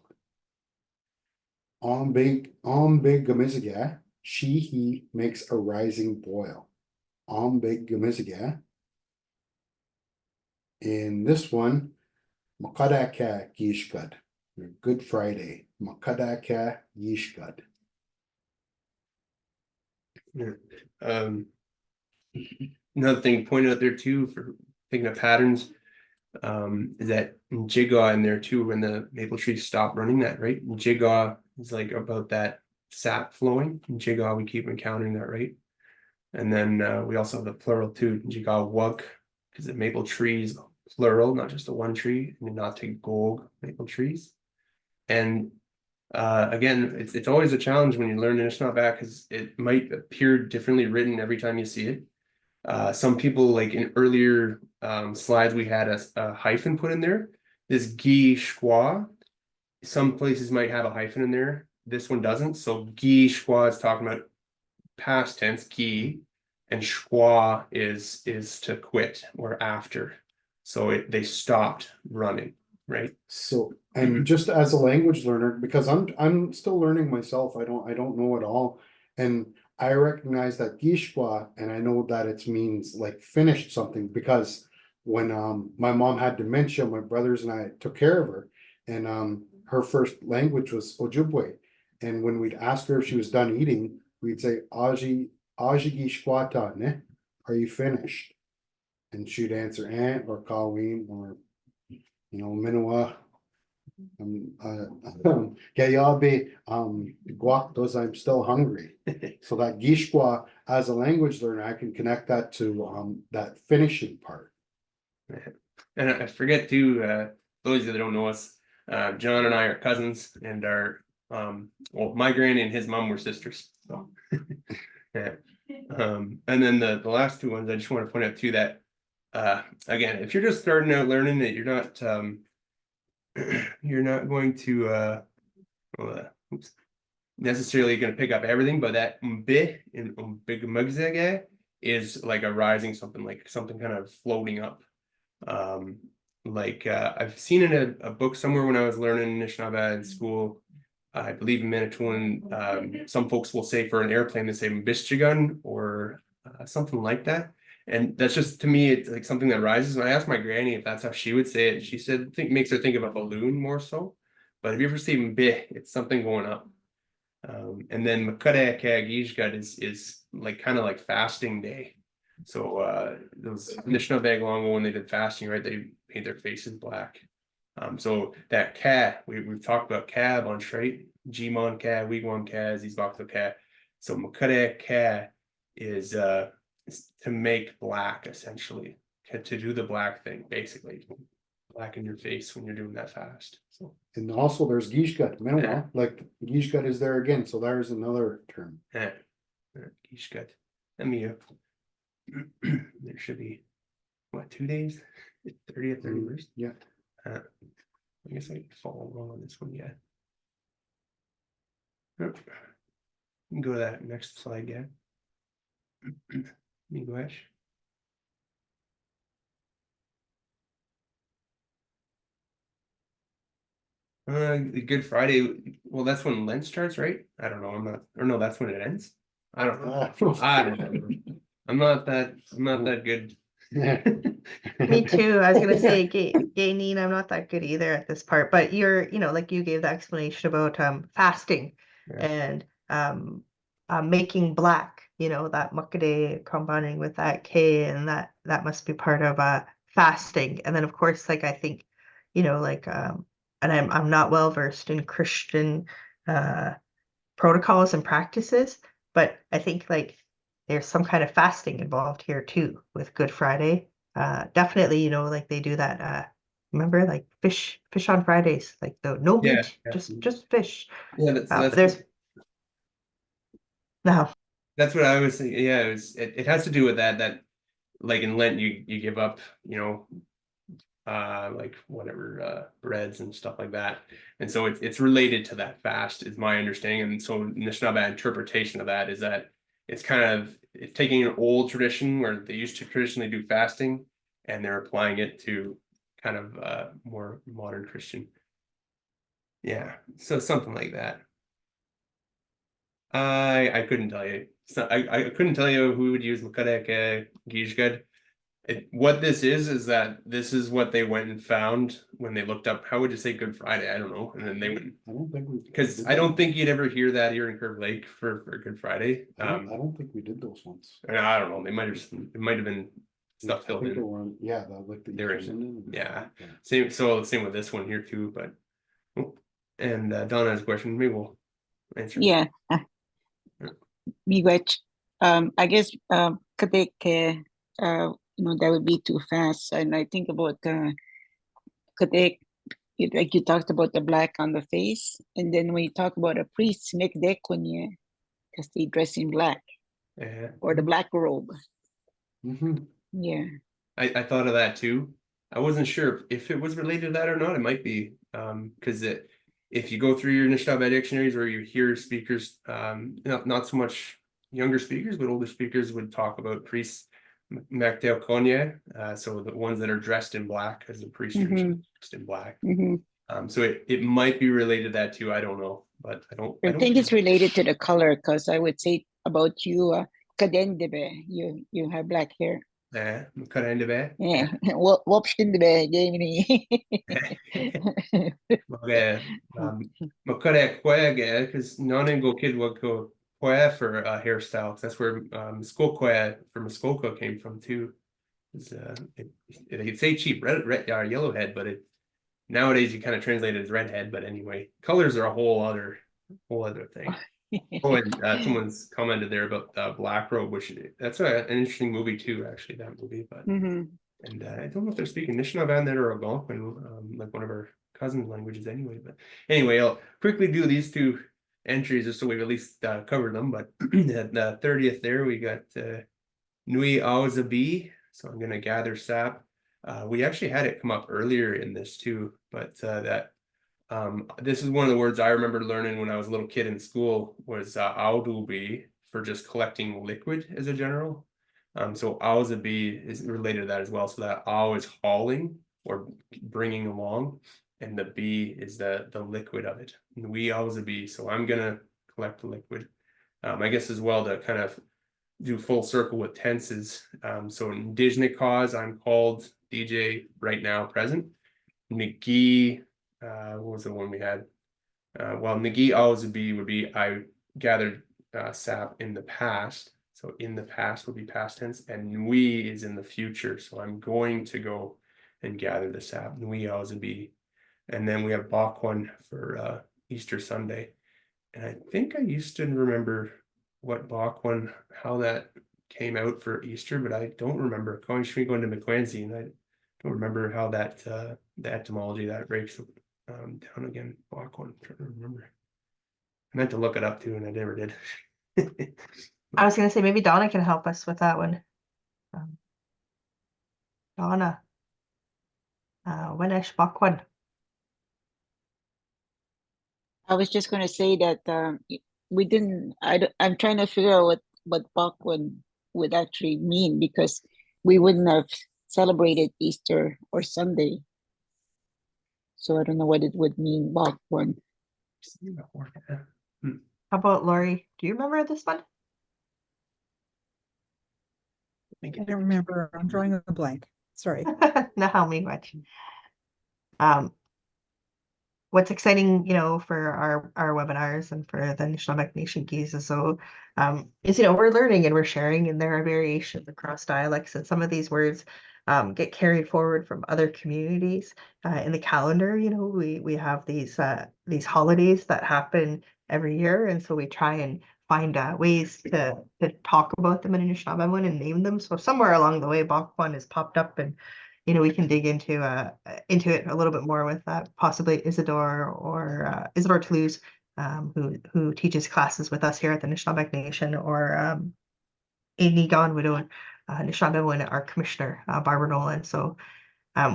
On big Gamiziga, he makes a rising boil. On big Gamiziga. In this one, Makadaka Yishgad. Good Friday. Makadaka Yishgad. Another thing to point out there too, for thinking of patterns, is that Jigaw in there too, when the maple trees stop running that, right? Jigaw is like about that sap flowing. In Jigaw, we keep encountering that, right? And then we also have the plural too, Jigaw wug, because the maple trees plural, not just the one tree, and not to gog maple trees. And again, it's always a challenge when you learn Anishinaabe because it might appear differently written every time you see it. Some people, like in earlier slides, we had a hyphen put in there. This gi schwa, some places might have a hyphen in there. This one doesn't. So gi schwa is talking about past tense gi, and schwa is to quit or after. So they stopped running, right? So, and just as a language learner, because I'm still learning myself, I don't know it all, and I recognize that Gishwa, and I know that it means like finished something, because when my mom had dementia, my brothers and I took care of her, and her first language was Ojibwe, and when we'd ask her if she was done eating, we'd say Aji Gishwata, ne? Are you finished? And she'd answer or Colleen or Minoa. Gayabe Guactos, I'm still hungry. So that Gishwa, as a language learner, I can connect that to that finishing part. And I forget too, those that don't know us, John and I are cousins, and well, my granny and his mom were sisters. So yeah. And then the last two ones I just want to point out too, that again, if you're just starting out learning it, you're not going to necessarily going to pick up everything, but that mbe in umbigmugzege is like a rising something, like something kind of floating up. I've seen in a book somewhere when I was learning Anishinaabe in school, I believe in Manitoulin, some folks will say for an airplane, they say mbishchigun or something like that. And that's just, to me, it's like something that rises. And I asked my granny if that's how she would say it. She said, makes her think of a balloon more so. But if you ever see bih, it's something going up. And then Makare Kagishgat is like kind of like fasting day. So those Anishinaabe Longo, when they did fasting, right, they paint their faces black. So that Ka, we've talked about Ka a bunch, right? Jimon Ka, Wigwam Ka, Zizbakto Ka. So Makare Ka is to make black, essentially, to do the black thing, basically. Blacken your face when you're doing that fast. So And also there's Gishgat, Yeah. like Gishgat is there again, so there's another term. yeah, Kishkat. I mean, there should be what, 2 days? 30th, 31st. Yeah, I guess I could follow along on this one, yeah. Yep. You can go to that next slide, yeah. Miigwech. The Good Friday, well, that's when Lent starts, right? I don't know, I'm not, or no, that's when it ends. I don't know. I don't know. I'm not that good. Me too. I was gonna say, Gayneen, I'm not that good either at this part, but you're, like you gave the explanation about fasting Yeah. and making black, that Makade combining with that K, and that must be part of fasting. And then of course, like I think, like and I'm not well versed in Christian protocols and practices, but I think like there's some kind of fasting involved here too with Good Friday. Definitely, like they do that. Remember, like fish on Fridays, like the no Yeah, meat, yeah. just fish. Yeah, But there's no. that's what I was thinking. Yeah, it has to do with that like in Lent you give up, like whatever breads and stuff like that. And so it's related to that fast, is my understanding. And so Anishinaabe interpretation of that is that it's kind of taking an old tradition where they used to traditionally do fasting, and they're applying it to kind of more modern Christian. Yeah, so something like that. I couldn't tell you. So I couldn't tell you who would use Makadek Gijgad. What this is that this is what they went and found when they looked up. How would you say Good Friday? I don't know. And then they went, I don't think we. because did I don't that. think you'd ever hear that here in Curve Lake for Good Friday. I don't think we did those ones. And I don't know. They might have just, it might have been stuff I filled think they in. were, yeah, like the They're Easter in- Sunday. yeah. Same with this one here too. But and Donna has a question. Maybe we'll answer. Yeah. Miigwech. I guess Kadek, that would be too fast. And I think about Kadek, like you talked about the black on the face, and then when you talk about a priest, Mekdekunye, because they dress in black Yeah. or the black robe. Mhm. Yeah. I thought of that too. I wasn't sure if it was related to that or not. It might be, because if you go through your Anishinaabe dictionaries where you hear speakers, not so much younger speakers, but older speakers would talk about priests, Macdale Konya, so the ones that are dressed in black, as the priests are dressed in black. So it might be related to that too. I don't know, but I don't. I think it's related to the color, because I would say about you, Kadendebe, you have black hair. Yeah, Karandebe. Yeah. Wopshindebe gave me. Okay. Makare Kwege, because Nanengo Kid would go Kwe for a hairstyle. 'Cause that's where Muskoka from Muskoka came from too. They could say cheap red yellow head, but it nowadays you kind of translate it as redhead. But anyway, colors are a whole other thing. Oh, and someone's commented there about Black Robe, which that's an interesting movie too, actually, that movie. But and I don't know if they're speaking Anishinaabe or Algonquin, like one of our cousin languages anyway. But anyway, I'll quickly do these two entries just so we've at least covered them. But the 30th there, we got Nui Awazabi. So I'm gonna gather sap. We actually had it come up earlier in this too, but this is one of the words I remember learning when I was a little kid in school was Audubi for just collecting liquid as a general. So Awazabi is related to that as well. So that Aw is hauling or bringing along, and the B is the liquid of it. Nui Awazabi. So I'm gonna collect the liquid. I guess as well to kind of do full circle with tenses. So in Dijnikaz, I'm called DJ right now present. McGee, what was the one we had? Well, McGee Alzabi would be I gathered sap in the past. So in the past would be past tense, and Nui is in the future. So I'm going to go and gather the sap. Nui Alzabi. And then we have Bakwan for Easter Sunday. And I think I used to remember what Bakwan, how that came out for Easter, but I don't remember. Going to McQuenzie, and I don't remember how that the etymology that breaks down again. Bakwan, I'm trying to remember. I meant to look it up too, and I never did. I was gonna say maybe Donna can help us with that one. Donna. Winesh Bakwan. I was just gonna say that we didn't. I'm trying to figure out what Bakwan would actually mean, because we wouldn't have celebrated Easter or Sunday. So I don't know what it would mean, Bakwan. How about Lori? Do you remember this one? I don't remember. I'm drawing a blank. Sorry. No, how me much. What's exciting, for our webinars and for the Anishinaabe Nation Keys is we're learning and we're sharing, and there are variations across dialects, and some of these words get carried forward from other communities. In the calendar, we have these holidays that happen every year, and so we try and find ways to talk about them in Anishinaabe and name them. So somewhere along the way, Bakwan has popped up, and we can dig into it a little bit more with possibly Isidore Toulouse, who teaches classes with us here at the Anishinaabe Nation, or Amy Gon Widow, Anishinaabe, our commissioner, Barbara Nolan. So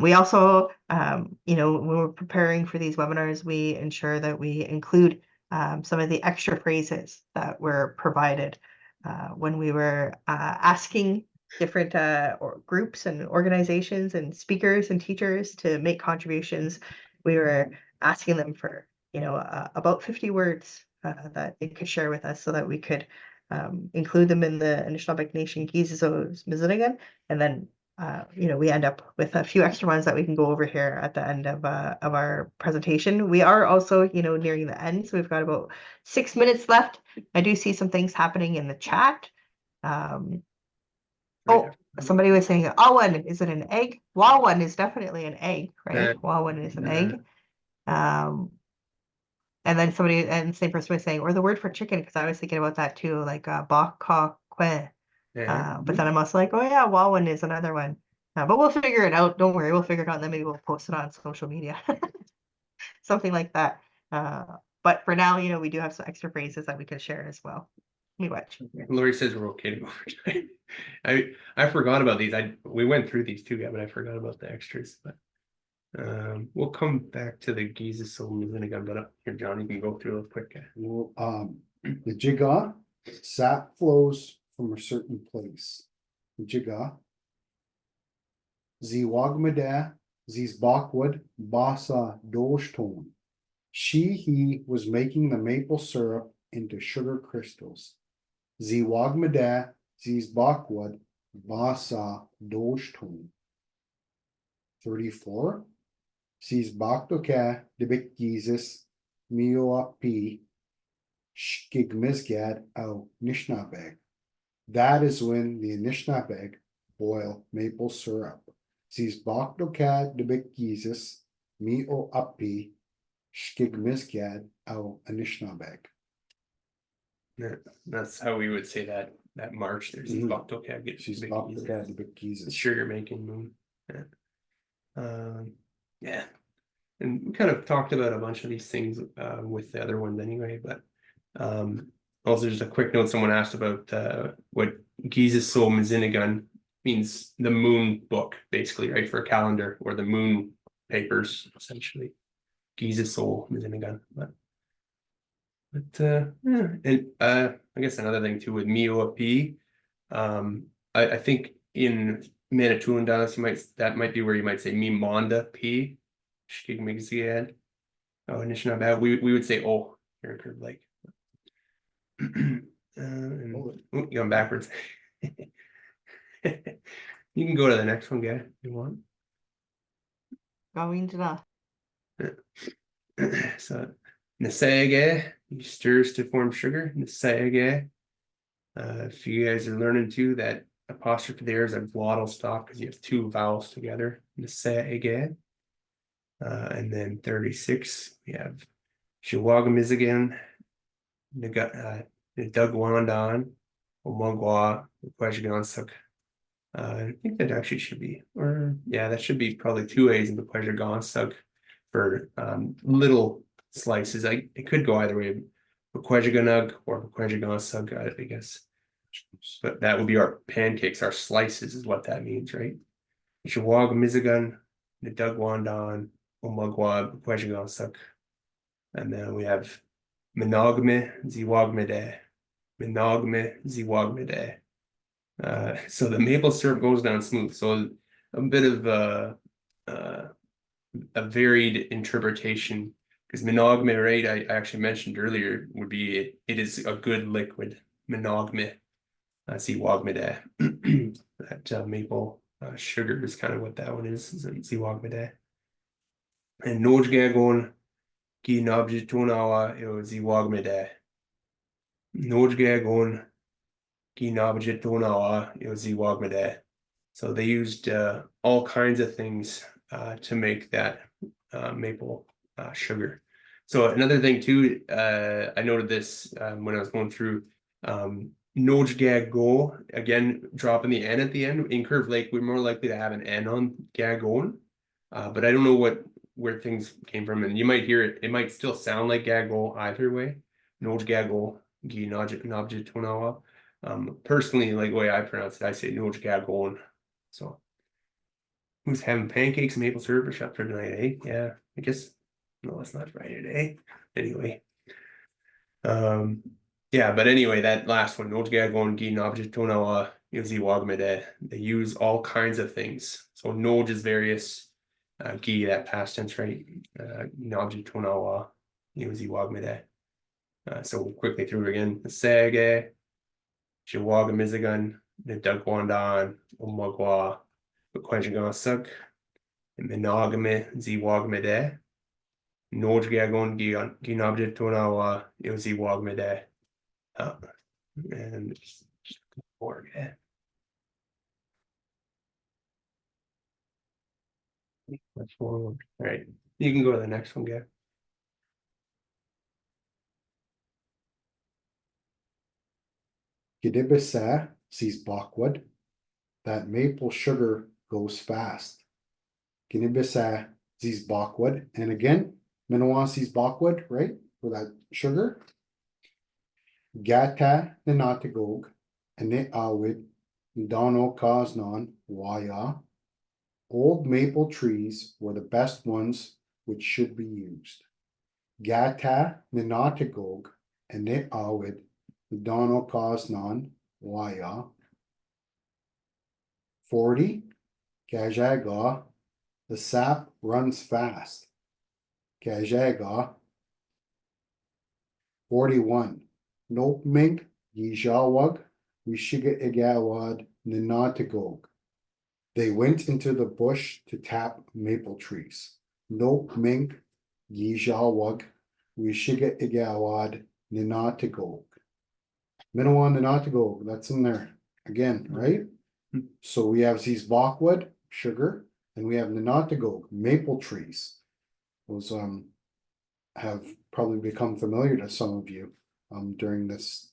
we also, when we're preparing for these webinars, we ensure that we include some of the extra phrases that were provided when we were asking different groups and organizations and speakers and teachers to make contributions. We were asking them for about 50 words that they could share with us, so that we could include them in the Anishinaabe Nation Gizizo's Mizunigan, and then we end up with a few extra ones that we can go over here at the end of our presentation. We are also nearing the end, so we've got about 6 minutes left. I do see some things happening in the chat. Oh, somebody was saying, Awan, is it an egg? Wawan is definitely an egg, right? Wawan is an egg. And then the same person was saying, or the word for chicken, because I was thinking about that too, like bakakwe. But then I'm also like, oh yeah, Wawan is another one. But we'll figure it out. Don't worry, we'll figure it out, and then maybe we'll post it on social media. Something like that. But for now, we do have some extra phrases that we can share as well. We watch. Lori says we're okay to go over time. I forgot about these. We went through these too, but I forgot about the extras. But we'll come back to the Giza Soul Mizunigan. But here, John, you can go through real quick. The Jiga, sap flows from a certain place. The Jiga. Ziwagmada, Ziz Bakwood, Basa Doshton. He was making the maple syrup into sugar crystals. Ziwagmada, Ziz Bakwood, Basa Doshton. 34. Ziz Baktoka, Debik Jesus, Mioapi, Shkigmisgad au Nishnabeg. That is when the Anishinaabe boil maple syrup. Ziz Baktoka, Debik Jesus, Mioapi, Shkigmisgad au Anishinaabe. That's how we would say that march. There's Mhm. Baktoka, She's Baktoka, Debik Jesus. sugar making moon. Yeah. And we kind of talked about a bunch of these things with the other ones anyway, but also just a quick note, someone asked about what Giza Soul Mizunigan means, the moon book, basically, right, for a calendar, or the moon papers, essentially. Giza Soul Mizunigan. But yeah. And I guess another thing too with Mioapi, I think in Manitoulin dialects that might be where you might say Mimonda P. Shkigmigziad. Oh, Anishinaabe, we would say oh here in Curve Lake. And Hold ooh, you going backwards. You can go to the next one, guy, if you want. Going to the So Nasayage, he stirs to form sugar. Nasayage. If you guys are learning too, that apostrophe there is a glottal stop because you have two vowels together. Nasayage. And then 36, we have Shawagamizigan, Nidugwandan, Omagwa, Kwajagansuk. I think that actually should be, or yeah, that should be probably two A's in the Kwajagansuk for little slices. It could go either way, Kwajaganog or Kwajagansuk, I guess. But that would be our pancakes, our slices is what that means, right? Shawagamizigan, Nidugwandan, Omagwa, Kwajagansuk. And then we have Monogamy Ziwagmede. Monogamy Ziwagmede. So the maple syrup goes down smooth. So a bit of a varied interpretation because monogamy, right? I actually mentioned earlier would be it is a good liquid. Monogamy Ziwagmede. That maple sugar is kind of what that one is Ziwagmede. And Nojgagon Ki Nabjitunawa Ziwagmede. Nojgagon Ki Nabjitunawa Ziwagmede. So they used all kinds of things to make that maple sugar. So another thing too, I noted this when I was going through Nojgago, again, dropping the N at the end. In Curve Lake, we're more likely to have an N on Gagon, but I don't know where things came from, and you might hear it. It might still sound like Gago either way. Nojgago, Gi Nabjitunawa. Personally, like the way I pronounce it, I say Nojgagon. So who's having pancakes and maple syrup or shop for tonight, eh? Yeah, I guess no, it's not Friday today. Anyway. Yeah, but anyway, that last one, Nojgagon Gi Nabjitunawa Ziwagmede. They use all kinds of things. So Noj is various, Gi, that past tense, right? Nabjitunawa Ziwagmede. So we'll quickly through again. Sege, Shiwagamizigan, Nidugwandan, Omagwa, Kwajagansuk, Monogamy Ziwagmede, Nojgagon Ginabjitunawa Ziwagmede. And org. That's forward. All right, you can go to the next one, guy. Gidibisa sees Bockwood. That maple sugar goes fast. Ginibisa sees Bockwood. And again, Minowa sees Bockwood, right? For that sugar. Gata Ninatagog. Anit Awid. Dono Kaznan. Waya. Old maple trees were the best ones which should be used. Gata Ninatagog. Anit Awid. Dono Kaznan. Waya. 40. Gajaga. The sap runs fast. Gajaga. 41. Nopmig Yijawag Wishiga Igawad Ninatagog. They went into the bush to tap maple trees. Nopmig Yijawag Wishiga Igawad Ninatagog. Minowan Ninatagog, that's in there again, right? So we have these Bockwood, sugar, and we have Ninatagog, maple trees. Those have probably become familiar to some of you during this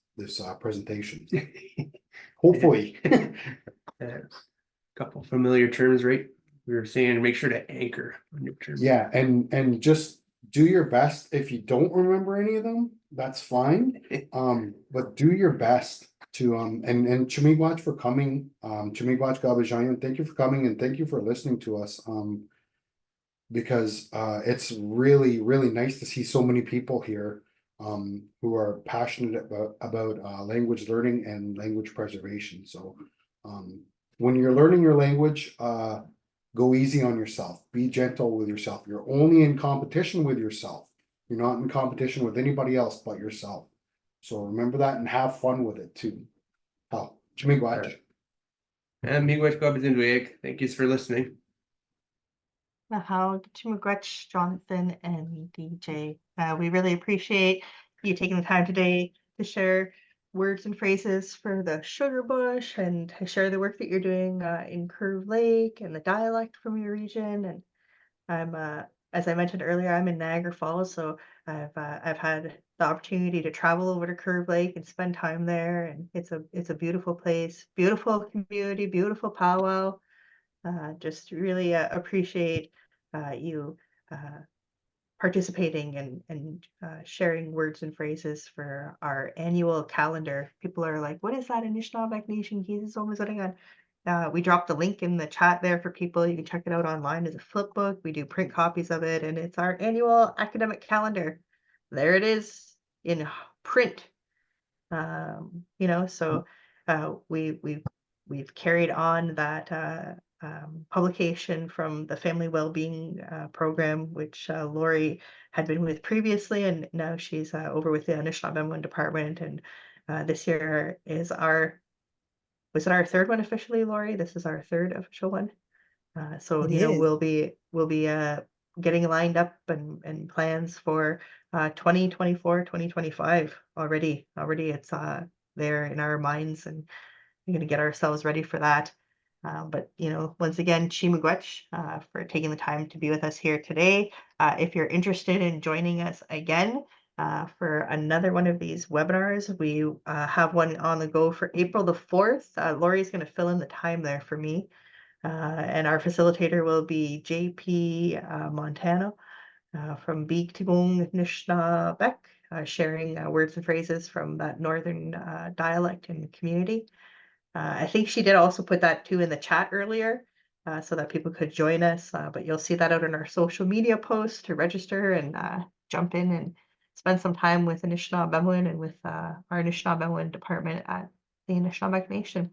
presentation. Hopefully. Couple familiar terms, right? We were saying make sure to anchor on your terms. Yeah, and just do your best. If you don't remember any of them, that's fine. But do your best to and Chumigwach for coming. Chumigwach Gabajayan, thank you for coming and thank you for listening to us. Because it's really, really nice to see so many people here who are passionate about language learning and language preservation. So when you're learning your language, go easy on yourself. Be gentle with yourself. You're only in competition with yourself. You're not in competition with anybody else but yourself. So remember that and have fun with it too. Oh, Chimigwach. And miigwech kabizinduig. Thank you for listening. How Chimigwech, Jonathan, and DJ. We really appreciate you taking the time today to share words and phrases for the sugar bush and to share the work that you're doing in Curve Lake and the dialect from your region. And I'm, as I mentioned earlier, I'm in Niagara Falls, so I've had the opportunity to travel over to Curve Lake and spend time there, and it's a beautiful place, beautiful community, beautiful powwow. Just really appreciate you participating and sharing words and phrases for our annual calendar. People are like, what is that Anishinaabeg Nation? We dropped the link in the chat there for people. You can check it out online as a flip book. We do print copies of it, and it's our annual academic calendar. There it is in print. So we've carried on that publication from the Family Wellbeing program, which Lori had been with previously, and now she's over with the Anishinaabe department. And this year was it our third one officially, Lori? This is our third official one. So It is. we'll be getting lined up and plans for 2024, 2025 already. Already it's there in our minds, and we're gonna get ourselves ready for that. But once again, Chimigwech for taking the time to be with us here today. If you're interested in joining us again for another one of these webinars, we have one on the go for April the 4th. Lori's going to fill in the time there for me. And our facilitator will be JP Montano from Biig Tigong Nishnabek, sharing words and phrases from that northern dialect and community. I think she did also put that too in the chat earlier so that people could join us, but you'll see that out in our social media posts to register and jump in and spend some time with Anishinaabe and with our Anishinaabe department at the Anishinaabe Nation.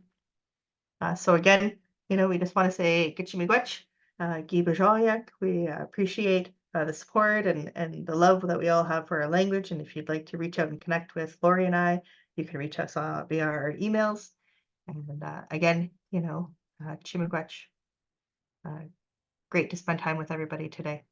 So again, we just want to say Gitchimigwech, Gibajoyak. We appreciate the support and the love that we all have for our language. And if you'd like to reach out and connect with Lori and I, you can reach us via our emails. And again, Chimigwech. Great to spend time with everybody today.